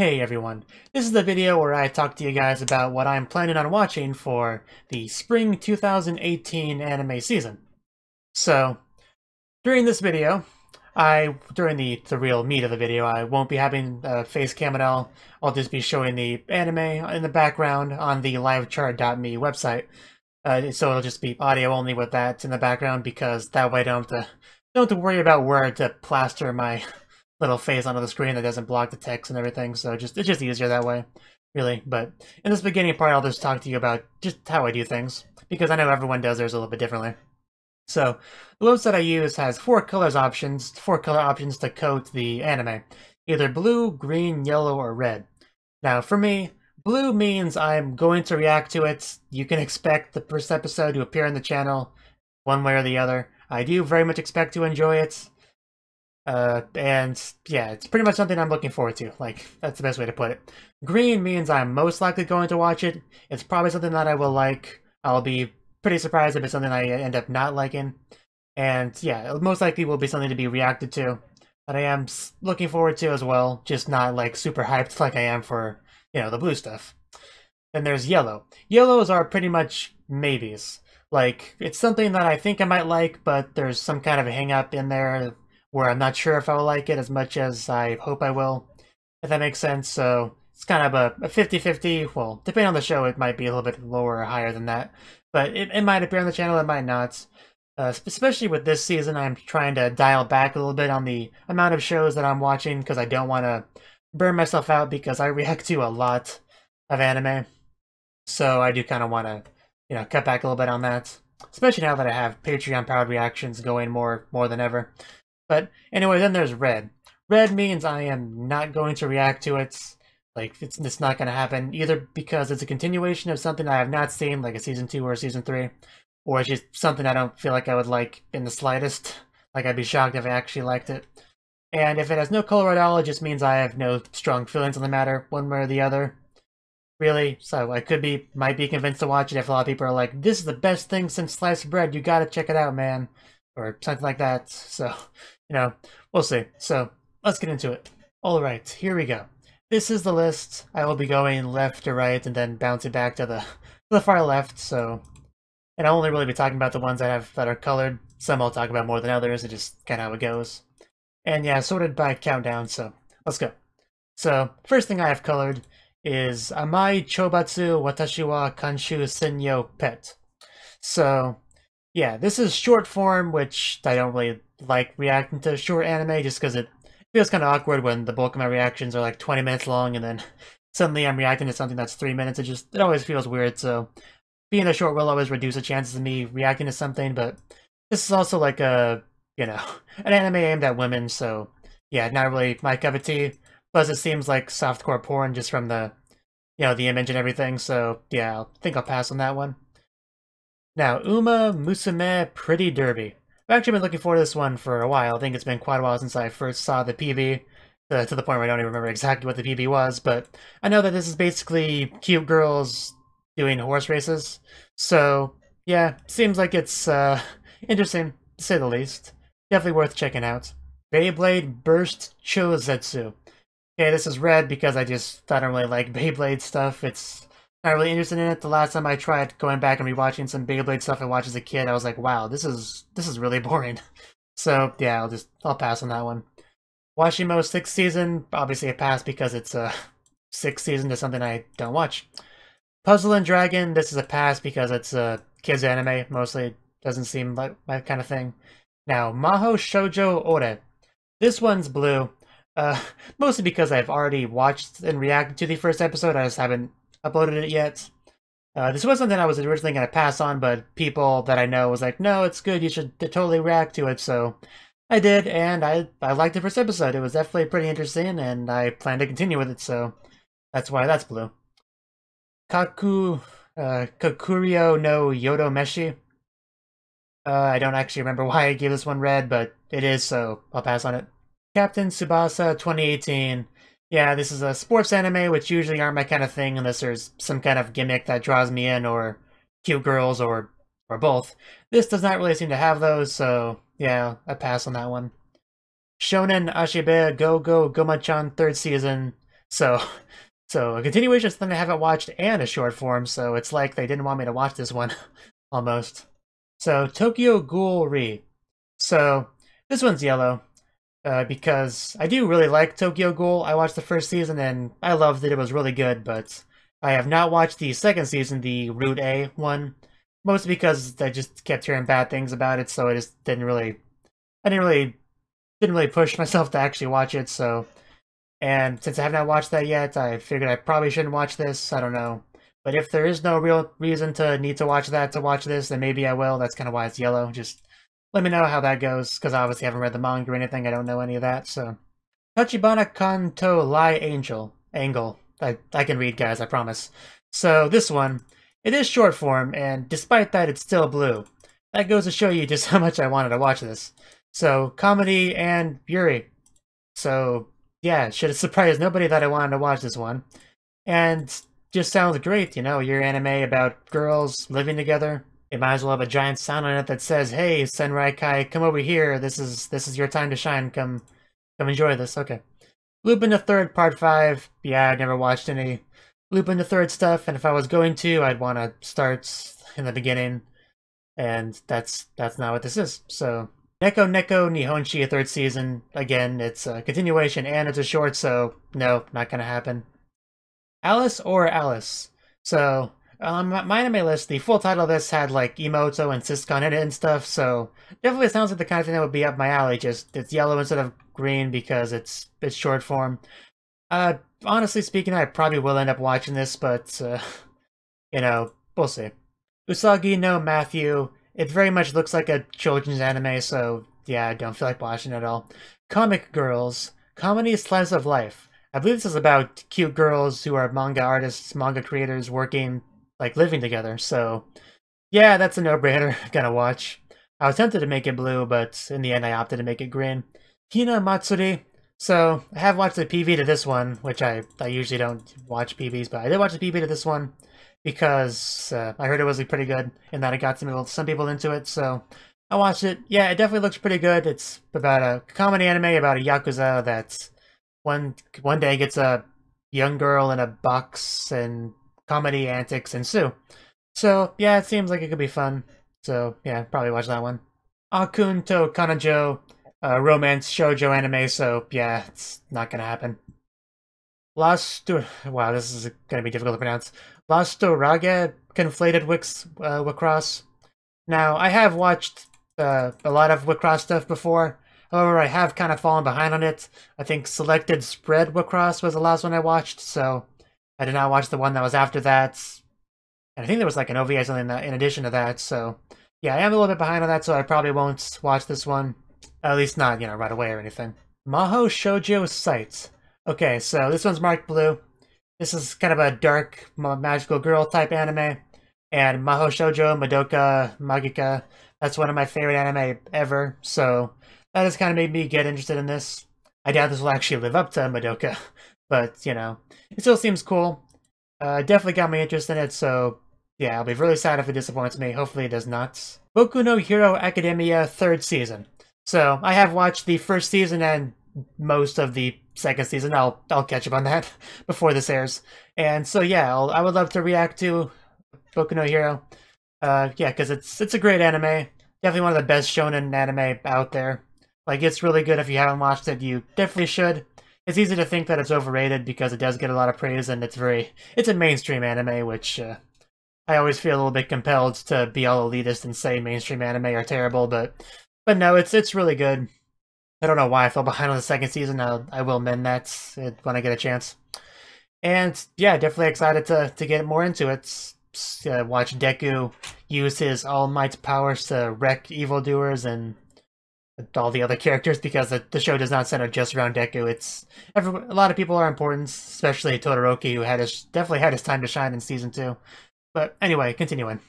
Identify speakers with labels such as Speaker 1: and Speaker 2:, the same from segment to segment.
Speaker 1: Hey everyone, this is the video where I talk to you guys about what I'm planning on watching for the spring 2018 anime season. So, during this video, during the real meat of the video, I won't be having a face cam at all. I'll just be showing the anime in the background on the livechart.me website. So it'll just be audio only with that in the background because that way I don't have to worry about where to plaster my little face onto the screen that doesn't block the text and everything, so it's just easier that way, really. But in this beginning part, I'll just talk to you about just how I do things, because I know everyone does theirs a little bit differently. So, the website I use has four color options to coat the anime, either blue, green, yellow, or red. Now, for me, blue means I'm going to react to it. You can expect the first episode to appear on the channel, one way or the other. I do very much expect to enjoy it. And yeah, it's pretty much something I'm looking forward to. Like, that's the best way to put it. Green means I'm most likely going to watch it. It's probably something that I will like. I'll be pretty surprised if it's something I end up not liking. And yeah, it most likely will be something to be reacted to that I am looking forward to as well, just not like super hyped like I am for, the blue stuff. Then there's yellow. Yellows are pretty much maybes. Like, it's something that I think I might like, but there's some kind of a hang-up in there where I'm not sure if I will like it as much as I hope I will, if that makes sense. So it's kind of a 50-50. Well, depending on the show, it might be a little bit lower or higher than that. But it might appear on the channel, it might not. Especially with this season, I'm trying to dial back a little bit on the amount of shows that I'm watching because I don't want to burn myself out because I react to a lot of anime. So I do kind of want to, cut back a little bit on that. Especially now that I have Patreon-powered reactions going more than ever. But anyway, then there's red. Red means I am not going to react to it. Like, it's not going to happen, either because it's a continuation of something I have not seen, like a Season 2 or a Season 3, or it's just something I don't feel like I would like in the slightest. Like, I'd be shocked if I actually liked it. And if it has no color at all, it just means I have no strong feelings on the matter, one way or the other. Really, so I might be convinced to watch it if a lot of people are like, this is the best thing since sliced bread, you gotta check it out, man. Or something like that, so, we'll see. So, let's get into it. Alright, here we go. This is the list. I will be going left to right and then bouncing back to the far left, so... And I'll only really be talking about the ones that are colored. Some I'll talk about more than others, it's just kind of how it goes. And yeah, sorted by countdown, so let's go. So, first thing I have colored is Amai Chobatsu Watashi wa Kanshu Senyo Pet. So... yeah, this is short form, which I don't really like reacting to short anime just because it feels kind of awkward when the bulk of my reactions are like 20 minutes long and then suddenly I'm reacting to something that's 3 minutes. It always feels weird, so being a short will always reduce the chances of me reacting to something, but this is also like an anime aimed at women, so yeah, not really my cup of tea. Plus it seems like softcore porn just from the image and everything, so yeah, I think I'll pass on that one. Now, Uma Musume Pretty Derby. I've actually been looking forward to this one for a while. I think it's been quite a while since I first saw the PV, to the point where I don't even remember exactly what the PV was, but I know that this is basically cute girls doing horse races. So, yeah, seems like it's interesting, to say the least. Definitely worth checking out. Beyblade Burst Chozetsu. Okay, this is red because I don't really like Beyblade stuff. It's not really interested in it. The last time I tried going back and rewatching some Beyblade stuff I watched as a kid, I was like, wow, this is really boring. So yeah, I'll pass on that one. Washimo 6th season, obviously a pass because it's a 6th season to something I don't watch. Puzzle and Dragon, this is a pass because it's a kids anime, mostly. Doesn't seem like my kind of thing. Now, Maho Shoujo Ore. This one's blue. Mostly because I've already watched and reacted to the first episode, I just haven't uploaded it yet. This was something I was originally going to pass on, but people that I know was like, no, it's good, you should totally react to it, so I did, and I liked the first episode. It was definitely pretty interesting, and I plan to continue with it, so that's why that's blue. Kakurio no Yodo Meshi. I don't actually remember why I gave this one red, but it is, so I'll pass on it. Captain Tsubasa 2018. Yeah, this is a sports anime, which usually aren't my kind of thing unless there's some kind of gimmick that draws me in, or cute girls, or both. This does not really seem to have those, so yeah, I pass on that one. Shonen Ashibe Go Go Goma-chan 3rd season. So, so a continuation is something I haven't watched and a short form, so it's like they didn't want me to watch this one, almost. So, Tokyo Ghoul Re. So, this one's yellow, because I do really like Tokyo Ghoul. I watched the first season and I loved it, it was really good, but I have not watched the second season, the Route A one, mostly because I just kept hearing bad things about it, so I just didn't really push myself to actually watch it, so... And since I have not watched that yet, I figured I probably shouldn't watch this, I don't know. But if there is no real reason to need to watch that to watch this, then maybe I will. That's kind of why it's yellow. Just let me know how that goes, because I obviously haven't read the manga or anything, I don't know any of that, so... Tachibana Kanto Lai Angle. I can read, guys, I promise. So, this one, it is short form, and despite that, it's still blue. That goes to show you just how much I wanted to watch this. So, comedy and Yuri. So, yeah, it should have surprised nobody that I wanted to watch this one. And just sounds great, you know, your anime about girls living together. It might as well have a giant sign on it that says, "Hey, Senraikai, come over here. This is your time to shine. Come enjoy this." Okay. Lupin the Third Part 5. Yeah, I've never watched any Lupin the Third stuff, and if I was going to, I'd want to start in the beginning. And that's not what this is. So, Neko Neko Nihonchi, 3rd season. Again, it's a continuation and it's a short, so no, not gonna happen. Alice or Alice. So, on MyAnimeLIst, the full title of this had like Emoto and Syscon in it and stuff, so definitely sounds like the kind of thing that would be up my alley, just it's yellow instead of green because it's short form. Honestly speaking, I probably will end up watching this, but, you know, we'll see. Usagi no Matthew. It very much looks like a children's anime, so yeah, I don't feel like watching it at all. Comic Girls. Comedy Slice of Life. I believe this is about cute girls who are manga artists, manga creators working, like, living together, so yeah, that's a no-brainer. Gonna watch. I was tempted to make it blue, but in the end I opted to make it green. Hina Matsuri. So, I have watched the PV to this one, which I usually don't watch PVs, but I did watch the PV to this one because I heard it was pretty good and that it got some people into it, so I watched it. Yeah, it definitely looks pretty good. It's about a comedy anime about a Yakuza that one day gets a young girl in a box and comedy antics ensue. So, yeah, it seems like it could be fun. So, yeah, probably watch that one. Akun to Kanajo, romance shoujo anime, so yeah, it's not gonna happen. Wow, this is gonna be difficult to pronounce. Lastorage Conflated Wicross. Now, I have watched a lot of Wicross stuff before. However, I have kind of fallen behind on it. I think Selected Spread Wicross was the last one I watched, so I did not watch the one that was after that. And I think there was like an OVA or something in addition to that, so yeah, I am a little bit behind on that, so I probably won't watch this one. At least not, you know, right away or anything. Maho Shoujo Sites. Okay, so this one's marked blue. This is kind of a dark, magical girl type anime. And Maho Shoujo, Madoka, Magica, that's one of my favorite anime ever, so that has kind of made me get interested in this. I doubt this will actually live up to Madoka, but, you know, it still seems cool. Definitely got my interest in it, so yeah, I'll be really sad if it disappoints me. Hopefully it does not. Boku no Hero Academia 3rd season. So, I have watched the 1st season and most of the 2nd season. I'll catch up on that before this airs. And so yeah, I would love to react to Boku no Hero. Yeah, because it's a great anime. Definitely one of the best shonen anime out there. Like, it's really good. If you haven't watched it, you definitely should. It's easy to think that it's overrated because it does get a lot of praise, and it's a mainstream anime, which I always feel a little bit compelled to be all elitist and say mainstream anime are terrible, but no, it's really good. I don't know why I fell behind on the 2nd season. I will mend that when I get a chance. And yeah, definitely excited to get more into it. Watch Deku use his All Might powers to wreck evildoers and all the other characters, because the show does not center just around Deku. A lot of people are important, especially Todoroki, who definitely had his time to shine in season 2. But anyway, continuing.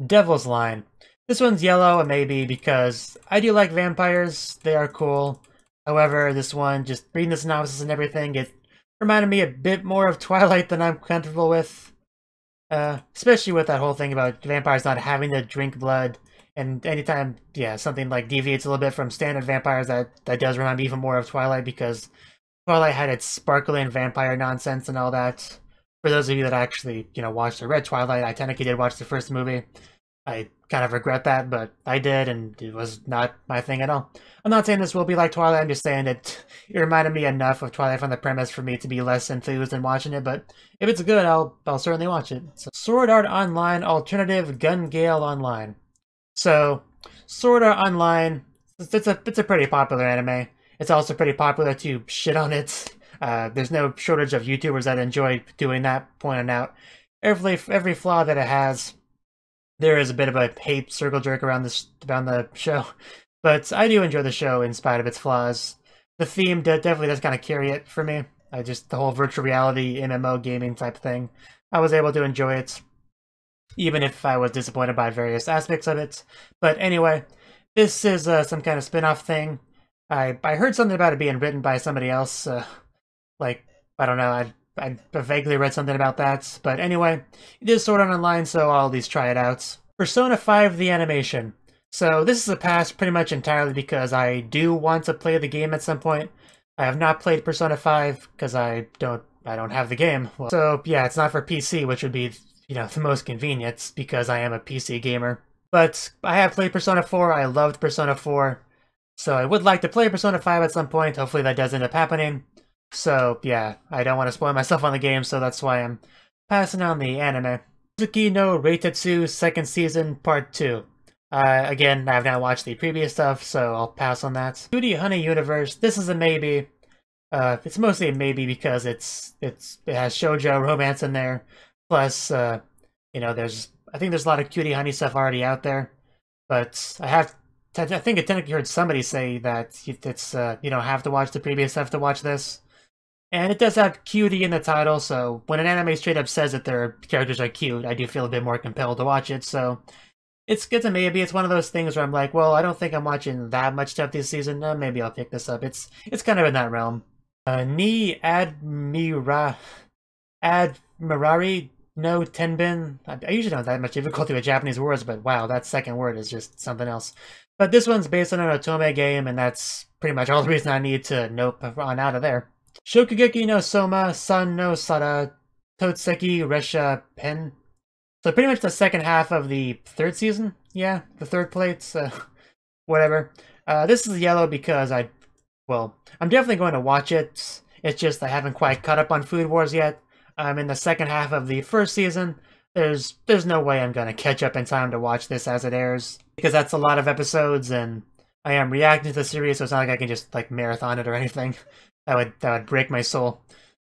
Speaker 1: Devil's Line. This one's yellow, and maybe because I do like vampires. They are cool. However, this one, just reading the synopsis and everything, it reminded me a bit more of Twilight than I'm comfortable with. Especially with that whole thing about vampires not having to drink blood. And anytime, yeah, something like deviates a little bit from standard vampires, that does remind me even more of Twilight, because Twilight had its sparkling vampire nonsense and all that. For those of you that actually, watched or read Twilight, I technically did watch the first movie. I kind of regret that, but I did, and it was not my thing at all. I'm not saying this will be like Twilight, I'm just saying it reminded me enough of Twilight from the premise for me to be less enthused in watching it, but if it's good, I'll certainly watch it. So, Sword Art Online Alternative Gun Gale Online. So, Sword Art Online, it's a pretty popular anime. It's also pretty popular to shit on it. There's no shortage of YouTubers that enjoy doing that, pointing out every flaw that it has. There is a bit of a hate circle jerk around the show, but I do enjoy the show in spite of its flaws. The theme definitely does kind of carry it for me. The whole virtual reality MMO gaming type thing. I was able to enjoy it, even if I was disappointed by various aspects of it. But anyway, this is some kind of spin-off thing. I heard something about it being written by somebody else. I don't know. I vaguely read something about that, but anyway, it is Sword Art Online, so I'll at least try it out. Persona 5 the animation. So this is a pass pretty much entirely because I do want to play the game at some point. I have not played Persona 5 because I don't have the game. Well, so yeah, it's not for PC, which would be, the most convenient because I am a PC gamer. But I have played Persona 4, I loved Persona 4, so I would like to play Persona 5 at some point. Hopefully that does end up happening. So yeah, I don't want to spoil myself on the game, so that's why I'm passing on the anime. Suzuki no Reitetsu Second Season Part 2. Again, I have not watched the previous stuff, so I'll pass on that. Cutie Honey Universe, this is a maybe. It's mostly a maybe because it has shoujo romance in there. Plus, I think there's a lot of Cutie Honey stuff already out there. But I think I technically heard somebody say that it's you don't have to watch the previous stuff to watch this. And it does have cutie in the title, so when an anime straight up says that their characters are cute, I do feel a bit more compelled to watch it, so it's a maybe. It's one of those things where I'm like, well, I don't think I'm watching that much stuff this season, maybe I'll pick this up. It's kind of in that realm. Ni Admirari no Tenbin. I usually don't have that much difficulty with Japanese words, but wow, that second word is just something else. But this one's based on an otome game, and that's pretty much all the reason I need to nope on out of there. Shokugeki no Soma, San no Sara, Totseki Resha Pen. So pretty much the second half of the third season. Yeah, the third plate, whatever. This is yellow because I'm definitely going to watch it. It's just I haven't quite caught up on Food Wars yet. I'm in the second half of the first season. There's no way I'm going to catch up in time to watch this as it airs, because that's a lot of episodes, and I am reacting to the series, so it's not like I can just marathon it or anything. That would break my soul.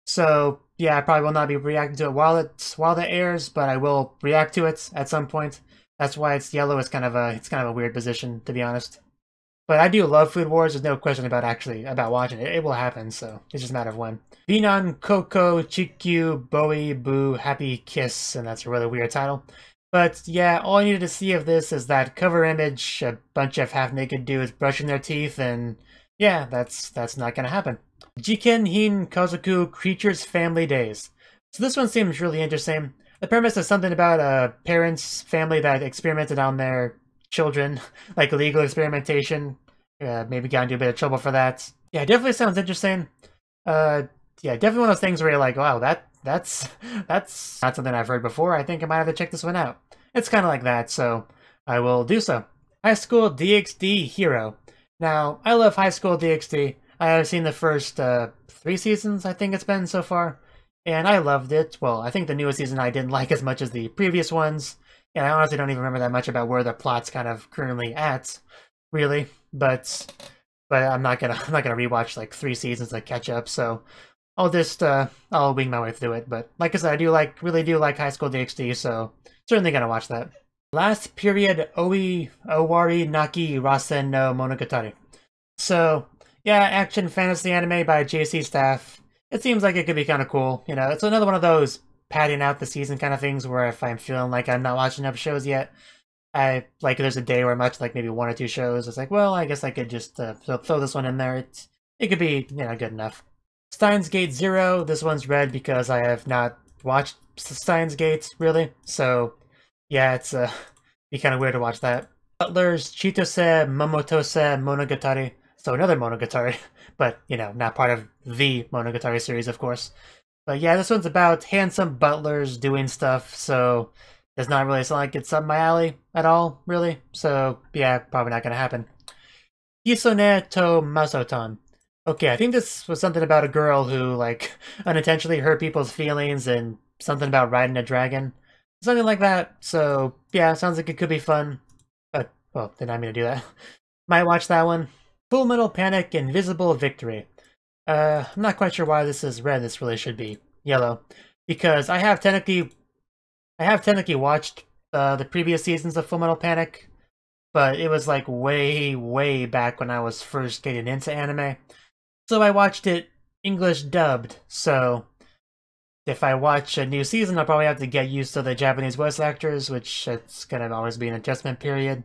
Speaker 1: So yeah, I probably will not be reacting to it while it airs, but I will react to it at some point. That's why it's yellow. It's kind of a weird position, to be honest. But I do love Food Wars. There's no question about watching it. It will happen, so it's just a matter of when. Binan Koko Chikyu Bowie Boo Happy Kiss, and that's a really weird title. But yeah, all I needed to see of this is that cover image, a bunch of half-naked dudes brushing their teeth, and yeah, that's not gonna happen. Jiken Hin Kazoku Creatures Family Days. So this one seems really interesting. The premise is something about a parent's family that experimented on their children, like legal experimentation. Maybe got into a bit of trouble for that. Yeah, it definitely sounds interesting. Yeah, definitely one of those things where you're like, wow, that's not something I've heard before. I think I might have to check this one out. It's kind of like that, so I will do so. High School DxD Hero. Now, I love High School DxD. I have seen the first 3 seasons, I think it's been so far, and I loved it. Well, I think the newest season I didn't like as much as the previous ones, and I honestly don't even remember that much about where the plot's kind of currently at, really. But I'm not gonna rewatch like 3 seasons to catch up. So I'll just I'll wing my way through it. But like I said, I really do like High School DxD, so certainly gonna watch that. Last period Owari Naki Rasen no Monogatari. So yeah, action fantasy anime by JC Staff. It seems like it could be kind of cool. It's another one of those padding out the season kind of things where if I'm feeling like I'm not watching enough shows yet, there's a day where I'm watching maybe 1 or 2 shows. It's like, well, I guess I could just throw this one in there. It could be, good enough. Steins Gate Zero. This one's red because I have not watched Steins Gate, really. So, yeah, it's be kind of weird to watch that. Butler's Chitose Momotose Monogatari. So another Monogatari, but, you know, not part of the Monogatari series, of course. But yeah, this one's about handsome butlers doing stuff, so does not really sound like it's up my alley at all, really. So yeah, probably not gonna happen. Hisone to Masoton. Okay, I think this was something about a girl who, like, unintentionally hurt people's feelings and something about riding a dragon. Something like that, so yeah, sounds like it could be fun. But, well, did not mean to do that. Might watch that one. Full Metal Panic Invisible Victory. I'm not quite sure why this is red, this really should be yellow. Because I have technically watched the previous seasons of Full Metal Panic, but it was like way back when I was first getting into anime. So I watched it English dubbed, so if I watch a new season, I'll probably have to get used to the Japanese voice actors, which it's gonna always be an adjustment period.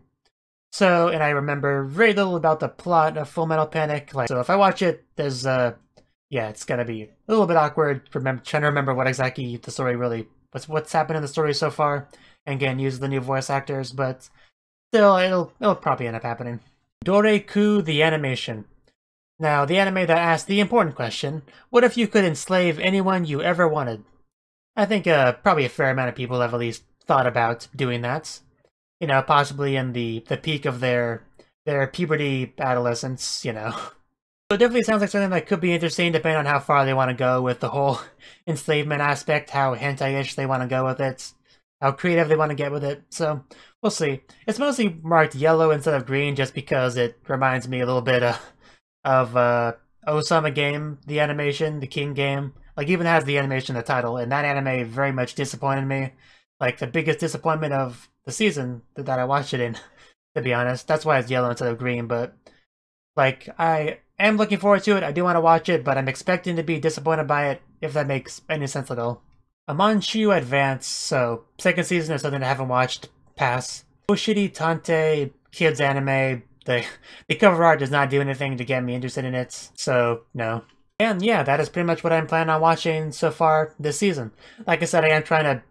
Speaker 1: So, and I remember very little about the plot of Full Metal Panic. Like, so if I watch it, there's yeah, it's gonna be a little bit awkward trying to remember what exactly the story really, what's happened in the story so far, and getting used to the new voice actors. But still, it'll probably end up happening. Doreku the Animation. Now, the anime that asked the important question, what if you could enslave anyone you ever wanted? I think probably a fair amount of people have at least thought about doing that. You know, possibly in the peak of their puberty, adolescence, you know. So it definitely sounds like something that could be interesting depending on how far they want to go with the whole enslavement aspect, how hentai-ish they want to go with it, how creative they want to get with it, so we'll see. It's mostly marked yellow instead of green just because it reminds me a little bit of Osama Game, the animation, the King game. Like, even has the animation in the title, and that anime very much disappointed me. Like, the biggest disappointment of the season that I watched it in, to be honest. That's why it's yellow instead of green, but like, I am looking forward to it. I do want to watch it, but I'm expecting to be disappointed by it, if that makes any sense at all. Amanchu Advance, so second season is something I haven't watched. Pass. Oshiri Tante kids anime. The cover art does not do anything to get me interested in it, so no. And yeah, that is pretty much what I'm planning on watching so far this season. Like I said, I am trying to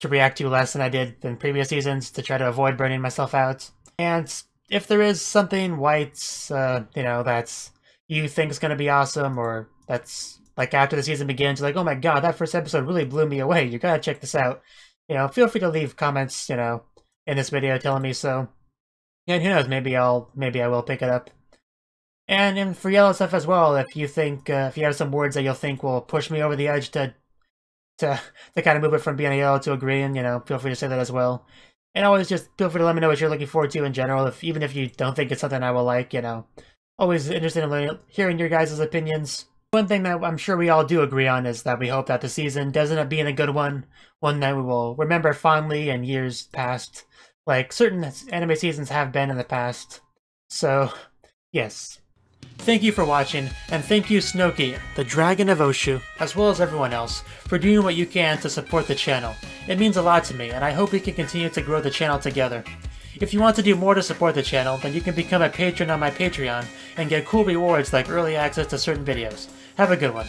Speaker 1: react to less than I did in previous seasons to try to avoid burning myself out. And if there is something white, you know, that's you think is going to be awesome, or that's like after the season begins, you're like, oh my god, that first episode really blew me away, you gotta check this out. You know, feel free to leave comments, you know, in this video telling me so. And who knows, maybe I will pick it up. And for yellow stuff as well, if you think, if you have some words that you'll think will push me over the edge to kind of move it from being a yellow to a green, you know, feel free to say that as well. And always just feel free to let me know what you're looking forward to in general, even if you don't think it's something I will like, you know. Always interested in hearing your guys' opinions. One thing that I'm sure we all do agree on is that we hope that the season does end up being a good one that we will remember fondly in years past, like certain anime seasons have been in the past. So, yes. Thank you for watching, and thank you Cnouki, the Dragon of Oshu, as well as everyone else, for doing what you can to support the channel. It means a lot to me, and I hope we can continue to grow the channel together. If you want to do more to support the channel, then you can become a patron on my Patreon and get cool rewards like early access to certain videos. Have a good one.